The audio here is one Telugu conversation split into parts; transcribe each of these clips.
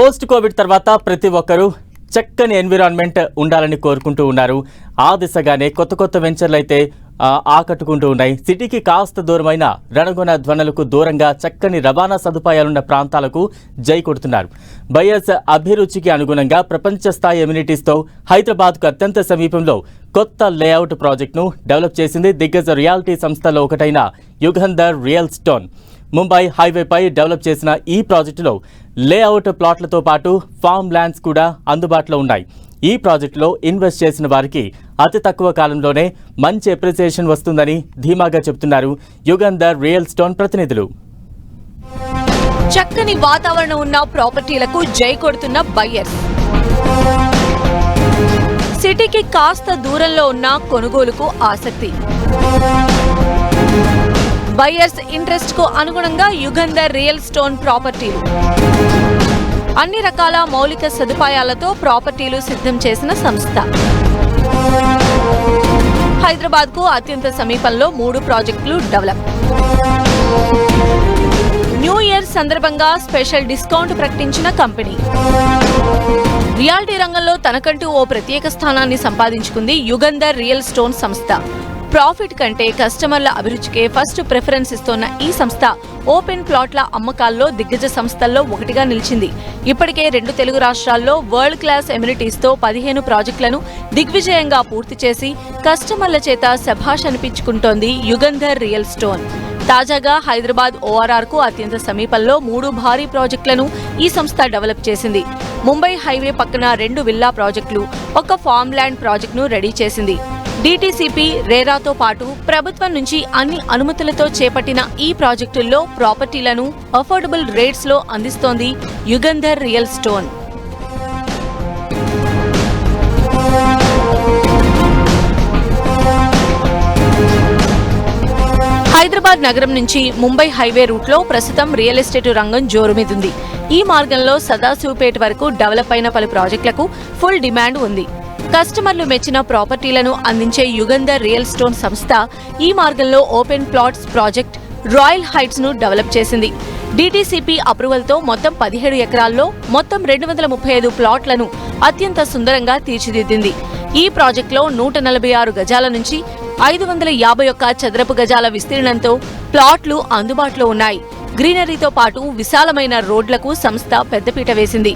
పోస్ట్ కోవిడ్ తర్వాత ప్రతి ఒక్కరూ చక్కని ఎన్విరాన్మెంట్ ఉండాలని కోరుకుంటూ ఉన్నారు. ఆ దిశగానే కొత్త వెంచర్లు అయితే ఆకట్టుకుంటూ ఉన్నాయి. సిటీకి కాస్త దూరమైన రణగొన ధ్వనులకు దూరంగా చక్కని రవాణా సదుపాయాలున్న ప్రాంతాలకు జై కొడుతున్నారు. బయర్స్ అభిరుచికి అనుగుణంగా ప్రపంచ స్థాయి ఎమ్యూనిటీస్తో హైదరాబాద్కు అత్యంత సమీపంలో కొత్త లేఅవుట్ ప్రాజెక్టును డెవలప్ చేసింది దిగ్గజ రియాలిటీ సంస్థలో ఒకటైన యుగంధర్ రియల్ స్టోన్. ముంబై హైవేపై డెవలప్ చేసిన ఈ ప్రాజెక్టులో లేఅవుట్ ప్లాట్లతో పాటు ఫామ్ ల్యాండ్స్ కూడా అందుబాటులో ఉన్నాయి. ఈ ప్రాజెక్టులో ఇన్వెస్ట్ చేసిన వారికి అతి తక్కువ కాలంలోనే మంచి అప్రిసియేషన్ వస్తుందని ధీమాగా చెబుతున్నారు యుగంధర్ రియల్ స్టోన్ ప్రతినిధులు. చక్కని వాతావరణం ఉన్న ప్రాపర్టీలకు జై కొడుతున్న బయ్యర్స్. సిటీకి కాస్త దూరంలో ఉన్న కొనుగోలుకు ఆసక్తి. బయ్యర్స్ ఇంట్రెస్ట్ కు అనుగుణంగా యుగంధర్ రియల్ స్టోన్ ప్రాపర్టీలు అన్ని రకాల మౌలిక సదుపాయాలతో ప్రాపర్టీలు సిద్ధం చేసిన సంస్థ. హైదరాబాద్ కు అత్యంత సమీపంలో 3 ప్రాజెక్టులు డెవలప్. న్యూ ఇయర్ సందర్భంగా స్పెషల్ డిస్కౌంట్ ప్రకటించిన కంపెనీ. రియాలిటీ రంగంలో తనకంటూ ఓ ప్రత్యేక స్థానాన్ని సంపాదించుకుంది యుగంధర్ రియల్ స్టోన్ సంస్థ. ప్రాఫిట్ కంటే కస్టమర్ల అభిరుచికే ఫస్ట్ ప్రిఫరెన్స్ ఇస్తోన్న ఈ సంస్థ ఓపెన్ ప్లాట్ల అమ్మకాల్లో దిగ్గజ సంస్థల్లో ఒకటిగా నిలిచింది. ఇప్పటికే 2 తెలుగు రాష్ట్రాల్లో వరల్డ్ క్లాస్ ఎమ్యూనిటీస్తో 15 ప్రాజెక్టులను దిగ్విజయంగా పూర్తి చేసి కస్టమర్ల చేత శభాష్ అనిపించుకుంటోంది యుగంధర్ రియల్ స్టోన్. తాజాగా హైదరాబాద్ ORR కు అత్యంత సమీపంలో 3 భారీ ప్రాజెక్టులను ఈ సంస్థ డెవలప్ చేసింది. ముంబై హైవే పక్కన 2 విల్లా ప్రాజెక్టులు, 1 ఫామ్ ల్యాండ్ ప్రాజెక్టును రెడీ చేసింది. DTCP, RERAతో పాటు ప్రభుత్వం నుంచి అన్ని అనుమతులతో చేపట్టిన ఈ ప్రాజెక్టుల్లో ప్రాపర్టీలను అఫోర్డబుల్ రేట్స్ లో అందిస్తోంది యుగంధర్ రియల్ స్టోన్. హైదరాబాద్ నగరం నుంచి ముంబై హైవే రూట్లో ప్రస్తుతం రియల్ ఎస్టేట్ రంగం జోరుమీదుంది. ఈ మార్గంలో సదాశివపేట వరకు డెవలప్ అయిన పలు ప్రాజెక్టులకు ఫుల్ డిమాండ్ ఉంది. కస్టమర్లు మెచ్చిన ప్రాపర్టీలను అందించే యుగంధర్ రియల్ స్టోన్ సంస్థ ఈ మార్గంలో open plots project royal heights ను డెవలప్ చేసింది. DTCP అప్రూవల్తో మొత్తం 17 ఎకరాల్లో మొత్తం 235 ప్లాట్లను అత్యంత సుందరంగా తీర్చిదిద్దింది. ఈ ప్రాజెక్టులో 146 గజాల నుంచి 551 చదరపు గజాల విస్తీర్ణంతో ప్లాట్లు అందుబాటులో ఉన్నాయి. గ్రీనరీతో పాటు విశాలమైన రోడ్లకు సంస్థ పెద్దపీట వేసింది.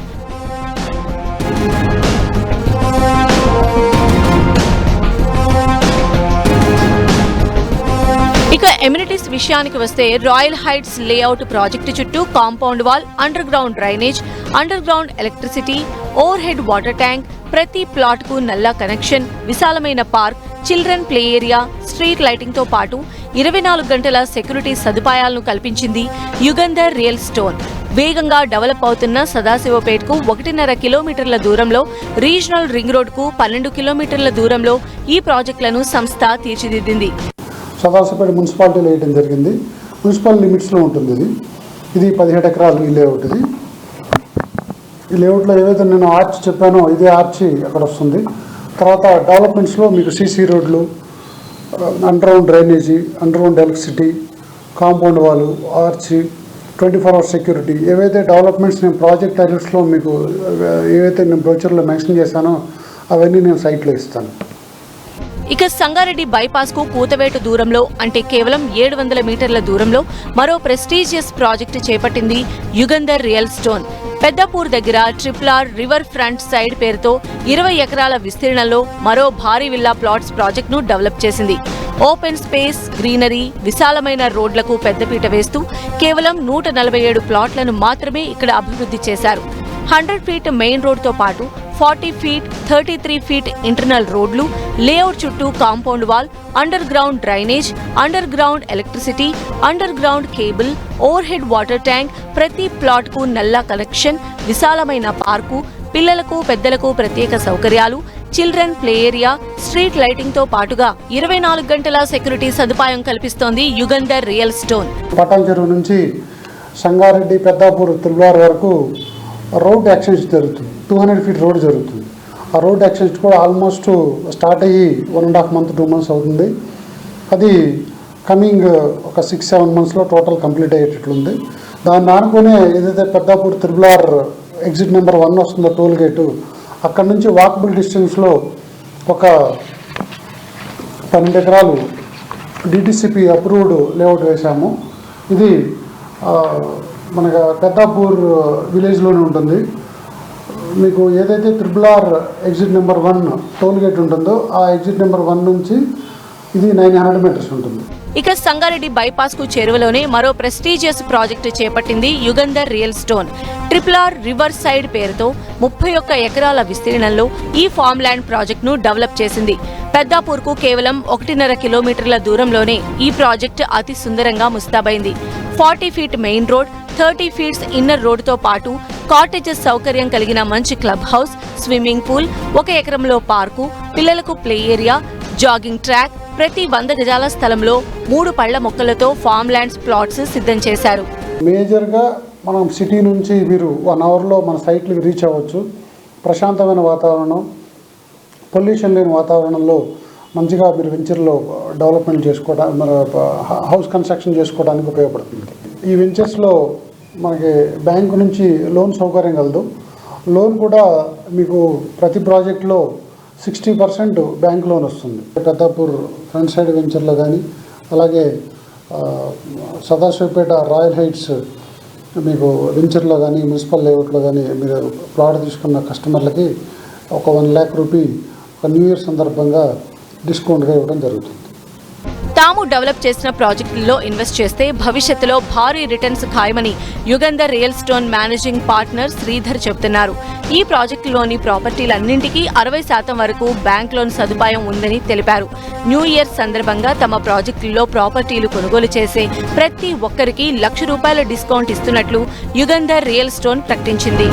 ఇక ఎమ్యూనిటీస్ విషయానికి వస్తే రాయల్ హైట్స్ లేఅవుట్ ప్రాజెక్టు చుట్టూ compound wall, under ground drainage, under ground electricity, over head water tank, ప్రతి ప్లాట్ కు నల్లా కనెక్షన్, విశాలమైన park, children play area, street lighting తో పాటు 24 గంటల సెక్యూరిటీ సదుపాయాలను కల్పించింది యుగంధర్ రియల్ స్టోన్. వేగంగా డెవలప్ అవుతున్న సదాశివపేటకు 1.5 కిలోమీటర్ల దూరంలో, రీజనల్ రింగ్ రోడ్ కు 12 కిలోమీటర్ల దూరంలో ఈ ప్రాజెక్టులను సంస్థ తీర్చిదిద్దింది. సదాశివపేట మున్సిపాలిటీలో వేయడం జరిగింది. మున్సిపల్ లిమిట్స్లో ఉంటుంది. ఇది 17 ఎకరాలు ఈ లేఅవుట్. ఈ లేఅవుట్లో ఏవైతే నేను ఆర్చ్ చెప్పానో ఇదే ఆర్చి అక్కడ వస్తుంది. తర్వాత డెవలప్మెంట్స్లో మీకు CC రోడ్లు, underground drainage, underground electricity, compound wall, arch, 24 hours security, ఏవైతే డెవలప్మెంట్స్ నేను ప్రాజెక్ట్ టైటిల్స్లో మీకు ఏవైతే నేను బ్రోచర్లో మెన్షన్ చేశానో అవన్నీ నేను సైట్లో ఇస్తాను. ఇక సంగారెడ్డి బైపాస్ కు కూతవేటు దూరంలో, అంటే కేవలం 700 మీటర్ల దూరంలో మరో ప్రెస్టీజియస్ ప్రాజెక్టు చేపట్టింది యుగంధర్ రియల్ స్టోన్. పెద్దపూర్ దగ్గర RRR రివర్ ఫ్రంట్ సైడ్ పేరుతో 20 ఎకరాల విస్తీర్ణంలో మరో భారీ విల్లా ప్లాట్స్ ప్రాజెక్టును డెవలప్ చేసింది. ఓపెన్ స్పేస్, గ్రీనరీ, విశాలమైన రోడ్లకు పెద్దపీట వేస్తూ కేవలం 147 ప్లాట్లను మాత్రమే ఇక్కడ అభివృద్ధి చేశారు. 100 ఫీట్ మెయిన్ రోడ్తో పాటు 40 ఫీట్, 33 ఫీట్ ఇంటర్నల్ రోడ్లు, లేఅవుట్ చుట్టూ compound wall, under ground drainage, under ground electricity, under ground cable, over head water tank, ప్రతి ప్లాట్ కు నల్లా కనెక్షన్, విశాలమైన పార్కు, పిల్లలకు పెద్దలకు ప్రత్యేక సౌకర్యాలు, children play area, street lighting తో పాటుగా 24 గంటల సెక్యూరిటీ సదుపాయం కల్పిస్తోంది యుగంధర్ రియల్ స్టోన్. పటాన్ చెరువు నుంచి సంగారెడ్డి, పెద్దాపూర్, తిరువార్ వరకు రోడ్ ఎక్స్టెన్షన్ జరుగుతుంది. 200 ఫీట్ రోడ్ జరుగుతుంది. ఆ రోడ్ ఎక్స్టెన్షన్ కూడా ఆల్మోస్ట్ స్టార్ట్ అయ్యి 1.5 months 2 months అవుతుంది. అది కమింగ్ ఒక 6-7 monthsలో టోటల్ కంప్లీట్ అయ్యేటట్లుంది. దాన్ని ఆనుకునే ఏదైతే పెద్దాపూర్ తిరుమలార్ ఎగ్జిట్ నెంబర్ 1 వస్తుందో టోల్ గేటు, అక్కడ నుంచి వాకబుల్ డిస్టెన్స్లో ఒక 12 ఎకరాలు డిటిసిపి అప్రూవ్డ్ లేఅవుట్ వేశాము. ఇది మనకు పెద్దాపూర్ విలేజ్లోనే ఉంటుంది. మీకు ఏదైతే RRR exit number 1 toll gate ఉంటుందో ఆ ఎగ్జిట్ నెంబర్ 1 నుంచి ఇది 900 మీటర్స్ ఉంటుంది. ఇక సంగారెడ్డి బైపాస్ కు చేరువలోనే మరో ప్రెస్టీజియస్ ప్రాజెక్టు చేపట్టింది Yugandhar real stone. RRR river side పేరుతో 31 ఎకరాల విస్తీర్ణంలో ఈ ఫామ్ ల్యాండ్ ప్రాజెక్టును డెవలప్ చేసింది. పెద్దాపూర్ కు కేవలం 1.5 కిలోమీటర్ల దూరంలోనే ఈ ప్రాజెక్టు అతి సుందరంగా ముస్తాబైంది. 40 feet main road, 30 feets inner రోడ్డుతో పాటు కాటేజెస్ సౌకర్యం కలిగిన మంచి క్లబ్ హౌస్, స్విమ్మింగ్ పూల్, 1 ఎకరంలో పార్కు, పిల్లలకు ప్లే ఏరియా, జాగింగ్ ట్రాక్, ప్రతి 100 గజాల స్థలంలో 3 పళ్ల మొక్కలతో ఫామ్ ల్యాండ్స్ ప్లాట్స్ సిద్ధం చేశారు. మేజర్గా మనం సిటీ నుంచి మీరు 1 అవర్లో మన సైట్లకు రీచ్ అవ్వచ్చు. ప్రశాంతమైన వాతావరణం, పొల్యూషన్ లేని వాతావరణంలో మంచిగా మీరు వెంచర్లో డెవలప్మెంట్ చేసుకోవడానికి, మన హౌస్ కన్స్ట్రక్షన్ చేసుకోవడానికి ఉపయోగపడుతుంది. ఈ వెంచర్స్లో మనకి బ్యాంకు నుంచి లోన్ సౌకర్యం కలదు. లోన్ కూడా మీకు ప్రతి ప్రాజెక్టులో 60% బ్యాంక్ లోన్ వస్తుంది. పెద్దాపూర్ ఫ్రంట్ సైడ్ వెంచర్లో కానీ, అలాగే సదాశివపేట రాయల్ హైట్స్ మీకు వెంచర్లో కానీ, మున్సిపల్ లేఅవుట్లో కానీ మీరు ప్లాట్ తీసుకున్న కస్టమర్లకి ఒక 1 lakh రూపీ ఒక న్యూ ఇయర్ సందర్భంగా డిస్కౌంట్గా ఇవ్వడం జరుగుతుంది. తాము డెవలప్ చేసిన ప్రాజెక్టుల్లో ఇన్వెస్ట్ చేస్తే భవిష్యత్తులో భారీ రిటర్న్స్ ఖాయమని Yugandhar real stone managing partner Sridhar చెబుతున్నారు. ఈ ప్రాజెక్టులోని ప్రాపర్టీలన్నింటికీ 60% వరకు బ్యాంక్ లోన్ సదుపాయం ఉందని తెలిపారు. న్యూ ఇయర్ సందర్భంగా తమ ప్రాజెక్టుల్లో ప్రాపర్టీలు కొనుగోలు చేసే ప్రతి ఒక్కరికి ₹1,00,000 డిస్కౌంట్ ఇస్తున్నట్లు యుగంధర్ రియల్ స్టోన్ ప్రకటించింది.